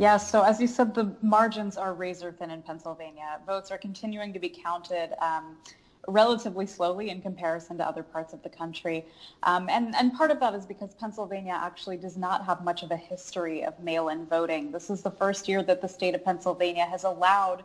Yes, so as you said, the margins are razor thin in Pennsylvania. Votes are continuing to be counted relatively slowly in comparison to other parts of the country. And part of that is because Pennsylvania actually does not have much of a history of mail-in voting. This is the first year that the state of Pennsylvania has allowed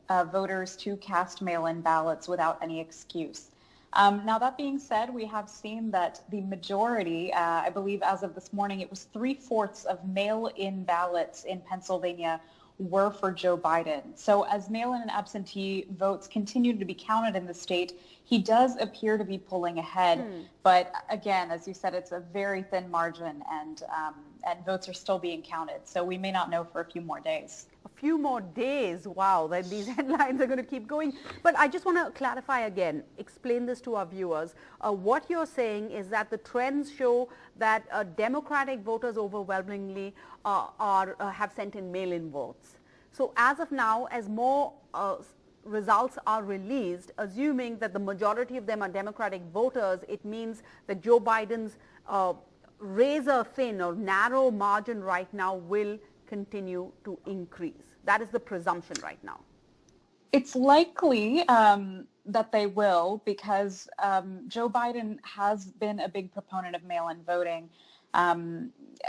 voters to cast mail-in ballots without any excuse. Now, that being said, we have seen that the majority, I believe as of this morning, it was 3/4 of mail-in ballots in Pennsylvania were for Joe Biden. So as mail-in and absentee votes continue to be counted in the state, he does appear to be pulling ahead. But again, as you said, it's a very thin margin, and votes are still being counted. So we may not know for a few more days. A few more days. Wow, then these headlines are going to keep going. But I just want to clarify again, explain this to our viewers. What you're saying is that the trends show that Democratic voters overwhelmingly have sent in mail-in votes. So as of now, as more results are released, assuming that the majority of them are Democratic voters, it means that Joe Biden's razor thin or narrow margin right now will continue to increase. That is the presumption right now. It's likely that they will, because Joe Biden has been a big proponent of mail-in voting,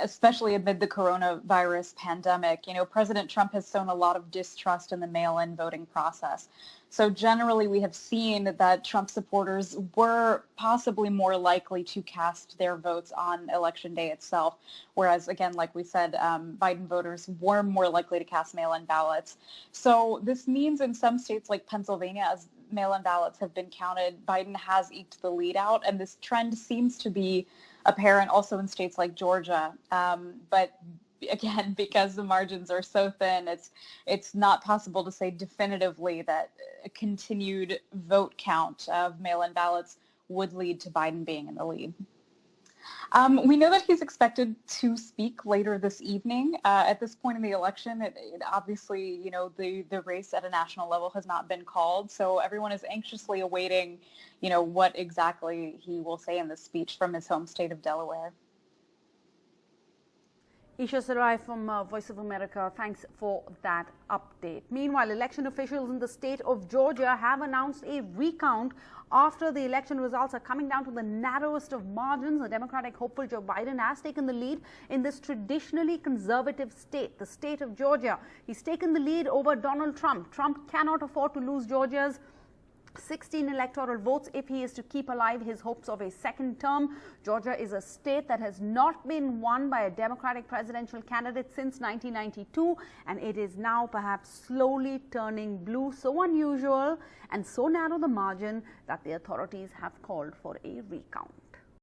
especially amid the coronavirus pandemic. You know, President Trump has shown a lot of distrust in the mail-in voting process. So generally, we have seen that Trump supporters were possibly more likely to cast their votes on Election Day itself, whereas, again, like we said, Biden voters were more likely to cast mail-in ballots. So this means in some states like Pennsylvania, as mail-in ballots have been counted, Biden has eked the lead out, and this trend seems to be apparent also in states like Georgia. But again, because the margins are so thin, it's not possible to say definitively that a continued vote count of mail-in ballots would lead to Biden being in the lead. We know that he's expected to speak later this evening. At this point in the election, it obviously, you know, the race at a national level has not been called, so everyone is anxiously awaiting, you know, what exactly he will say in this speech from his home state of Delaware. Isha Sarai from Voice of America, thanks for that update. Meanwhile, election officials in the state of Georgia have announced a recount after the election results are coming down to the narrowest of margins. The Democratic hopeful Joe Biden has taken the lead in this traditionally conservative state, the state of Georgia. He's taken the lead over Donald Trump. Trump cannot afford to lose Georgia's 16 electoral votes if he is to keep alive his hopes of a second term. Georgia is a state that has not been won by a Democratic presidential candidate since 1992, and it is now perhaps slowly turning blue. So unusual and so narrow the margin that the authorities have called for a recount.